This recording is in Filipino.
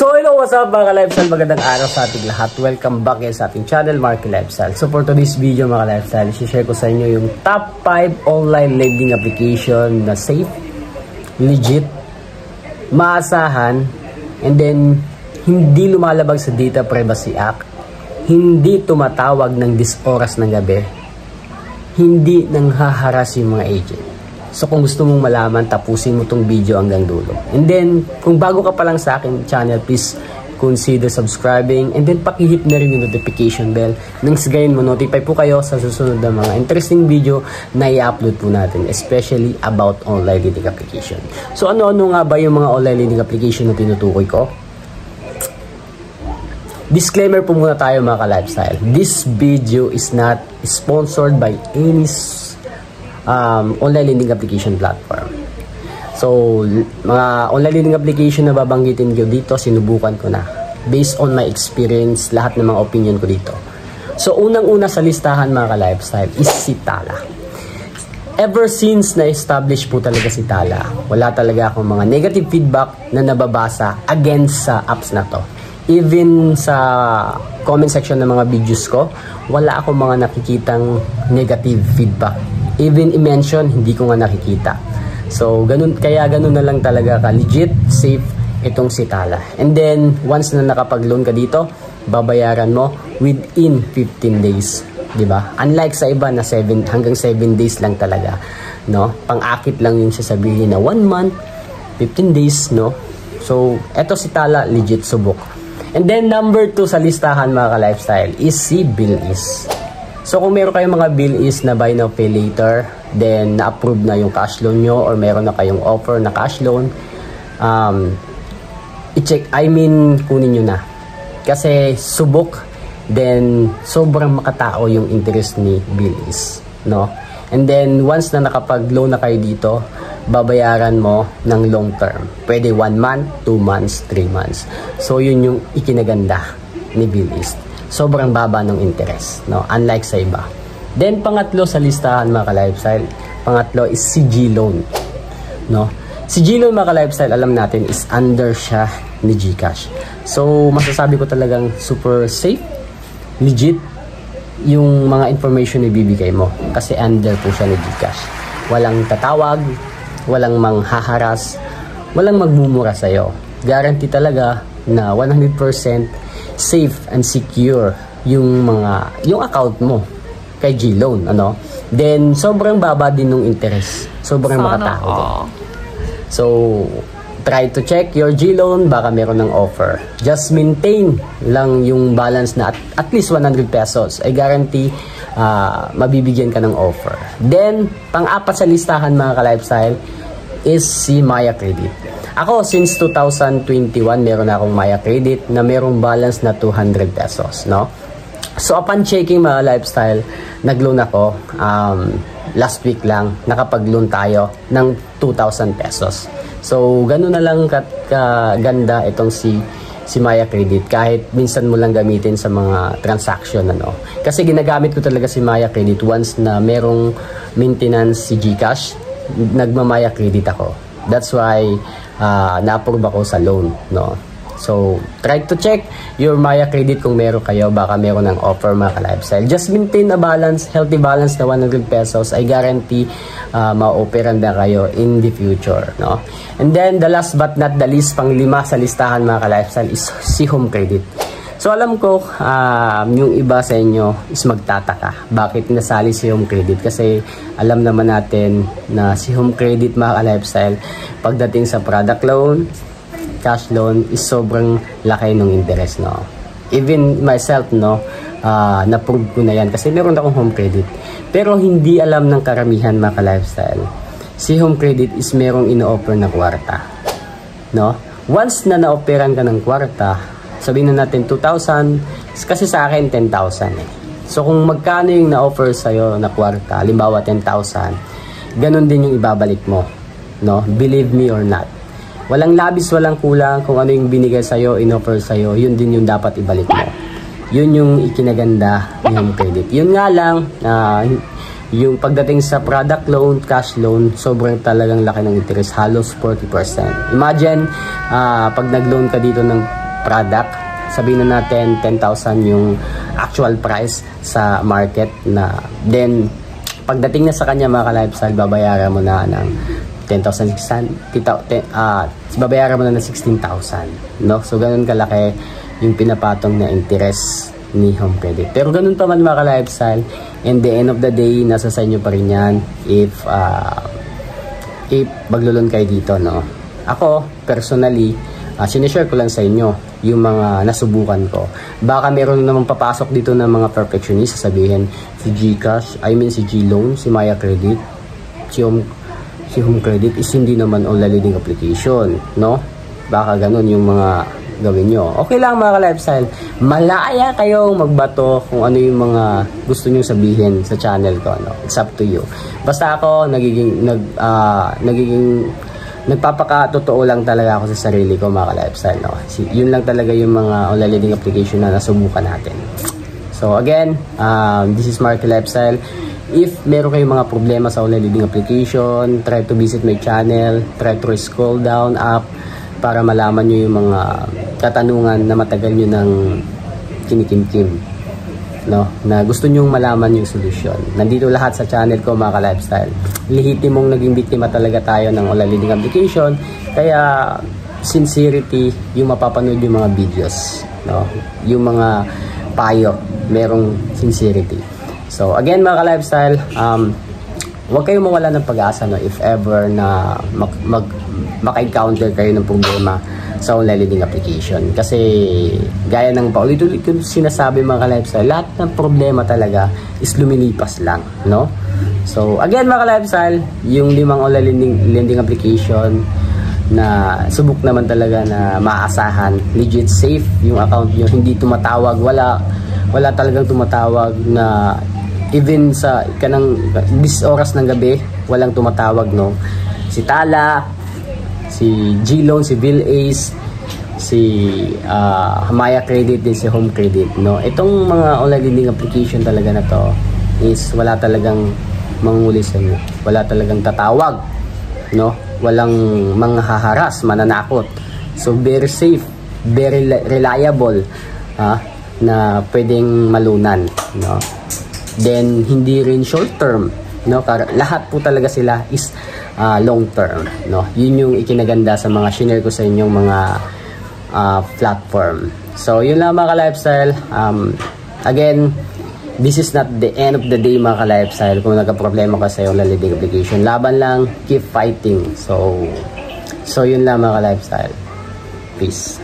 So hello, what's up mga ka-lifestyle? Magandang araw sa ating lahat. Welcome back sa ating channel, Marky Lifestyle. So for today's video mga ka-lifestyle, i-share ko sa inyo yung top 5 online lending application na safe, legit, maasahan, and then hindi lumalabag sa Data Privacy Act, hindi tumatawag ng 10 oras ng gabi, hindi nang haharas yung mga agent. So kung gusto mong malaman, tapusin mo tong video hanggang dulo. And then, kung bago ka pa lang sa aking channel, please consider subscribing. And then, pakihit na rin yung notification bell. Nang sagayin mo, notify po kayo sa susunod na mga interesting video na i-upload po natin. Especially about online lending application. So ano-ano nga ba yung mga online lending application na tinutukoy ko? Disclaimer po muna tayo mga ka-lifestyle. This video is not sponsored by any online lending application platform. So, mga online lending application na babanggitin ko dito, sinubukan ko na. Based on my experience, lahat ng mga opinion ko dito. So, unang-una sa listahan mga ka-lifestyle is si Tala. Ever since na-establish po talaga si Tala, wala talaga akong mga negative feedback na nababasa against sa apps na to. Even sa comment section ng mga videos ko, wala akong mga nakikitang negative feedback. Even i-mention, hindi ko nga nakikita. So, kaya ganun na lang talaga ka legit, safe itong si Tala. And then, once na nakapag-loan ka dito, babayaran mo within 15 days. Diba? Unlike sa iba na hanggang 7 days lang talaga. No? Pang-akit lang yung sasabihin na 1 month, 15 days. No? So, eto si Tala, legit subok. And then, number 2 sa listahan mga ka-lifestyle is si Bilis. So kung meron kayong mga bill is na buy now pay later, then na-approve na yung cash loan nyo or meron na kayong offer na cash loan, kunin nyo na. Kasi subok, then sobrang makatao yung interest ni bill is, no? And then once na nakapag-loan na kayo dito, babayaran mo ng long term. Pwede 1 month, 2 months, 3 months. So yun yung ikinaganda ni bill is. Sobrang baba ng interest, no? Unlike sa iba. Then pangatlo sa listahan mga ka-lifestyle, pangatlo is si GLoan, no? Si GLoan mga ka-lifestyle, alam natin is under siya ni GCash. So masasabi ko talagang super safe, legit yung mga information na ibibigay mo kasi under po siya ni GCash. Walang tatawag, walang manghaharas, walang magmumura sa'yo. Guarantee talaga na 100% safe and secure yung account mo kay GLoan, ano? Then sobrang baba din ng interest. Sobrang makatao din. So try to check your GLoan, baka meron ng offer. Just maintain lang yung balance na at least 100 pesos. I guarantee mabibigyan ka ng offer. Then pang-apat sa listahan mga ka-lifestyle is si Maya Credit. Ako, since 2021, meron na akong Maya Credit na merong balance na 200 pesos, no? So, upon checking mga lifestyle, nag-loan ako, last week lang, nakapag-loan tayo ng 2,000 pesos. So, ganun na lang kaganda itong si Maya Credit, kahit minsan mo lang gamitin sa mga transaction, ano? Kasi ginagamit ko talaga si Maya Credit once na merong maintenance si GCash, nagma-Maya Credit ako. That's why na-approve ako sa loan, no? So, try to check your Maya Credit kung meron kayo, baka meron ng offer mga ka-lifestyle. Just maintain a balance, healthy balance na 100 pesos. I guarantee ma-operan na kayo in the future, no? And then, the last but not the least, pang-5 sa listahan mga ka-lifestyle is si Home Credit. So alam ko, yung iba sa inyo is magtataka. Bakit nasali si Home Credit? Kasi alam naman natin na si Home Credit mga ka-lifestyle, pagdating sa product loan, cash loan, is sobrang laki ng interest, no? Even myself, no, na-prove ko na yan kasi meron akong Home Credit. Pero hindi alam ng karamihan mga ka-lifestyle. Si Home Credit is merong ino-offer na kwarta, no? Once na na-offeran ka ng kwarta, sabihin na natin 2,000, kasi sa akin 10,000 eh. So kung magkano yung na-offer sa'yo na kwarta, halimbawa 10,000, ganun din yung ibabalik mo, no? Believe me or not. Walang labis, walang kulang. Kung ano yung binigay sa'yo, in-offer sa'yo, yun din yung dapat ibalik mo. Yun yung ikinaganda ng Home Credit. Yun nga lang, yung pagdating sa product loan, cash loan, sobrang talagang laki ng interest, halos 40%. Imagine, pag nag-loan ka dito ng product. Sabihin na natin 10,000 yung actual price sa market na. Then, pagdating na sa kanya mga ka-lifestyle, babayaran mo na ng 10,600, babayaran mo na ng 16,000, no? So, ganun kalaki yung pinapatong na interest ni Home Credit. Pero ganun pa man mga ka-lifestyle, in the end of the day, nasa sa inyo pa rin yan if maglulon kayo dito, no? Ako, personally, sinishare ko lang sa inyo yung mga nasubukan ko. Baka meron namang papasok dito ng mga perfectionist, sasabihin si GCash, si GLoan, si Maya Credit, si Home Credit is hindi naman online leading application, no? Baka ganun yung mga gawin nyo. Okay lang mga ka-lifestyle, malaya kayong magbato kung ano yung mga gusto nyo sabihin sa channel ko, no? It's up to you. Basta ako nagpapakatotoo lang talaga ako sa sarili ko mga ka-lifestyle, no? Yun lang talaga yung mga online leading application na nasubukan natin. So again, this is Marky Lifestyle. If meron kayong mga problema sa online leading application, try to visit my channel, try to scroll down up para malaman nyo yung mga katanungan na matagal nyo nang kinikimkim, no? Na gusto nyong malaman yung solusyon. Nandito lahat sa channel ko mga ka-lifestyle. Lehitimong naging biktima talaga tayo ng online leading application, kaya sincerity yung mapapanood yung mga videos, no? Yung mga payo, merong sincerity. So again mga ka-lifestyle, huwag kayong mawala ng pag-asa, no? If ever na maka-encounter kayo ng problema sa online leading application. Kasi gaya ng paulit-ulit ko sinasabi mga ka-lifestyle, lahat ng problema talaga is lumilipas lang, no? So again mga ka-lifestyle, yung 5 online lending application na subok naman talaga na maaasahan, legit safe yung account nyo, hindi tumatawag, wala talagang tumatawag na even sa kanang 10 oras ng gabi, walang tumatawag, no? Si Tala, si GLoan, si BillAce, si Maya Credit, din si Home Credit, no? Itong mga online lending application talaga na to is wala talagang manguli sa inyo, wala talagang tatawag, no? Walang mga haharas, mananakot. So very safe, very reliable, na pwedeng malunan, no? Then hindi rin short term, no? Lahat po talaga sila is long term, no? Yun yung ikinaganda sa mga share ko sa inyong mga platform. So yun lang mga ka-lifestyle. Again, this is not the end of the day mga ka-lifestyle. Kung nagka-problema ka sa iyong leading application, laban lang, keep fighting. So yun lang mga ka-lifestyle. Peace.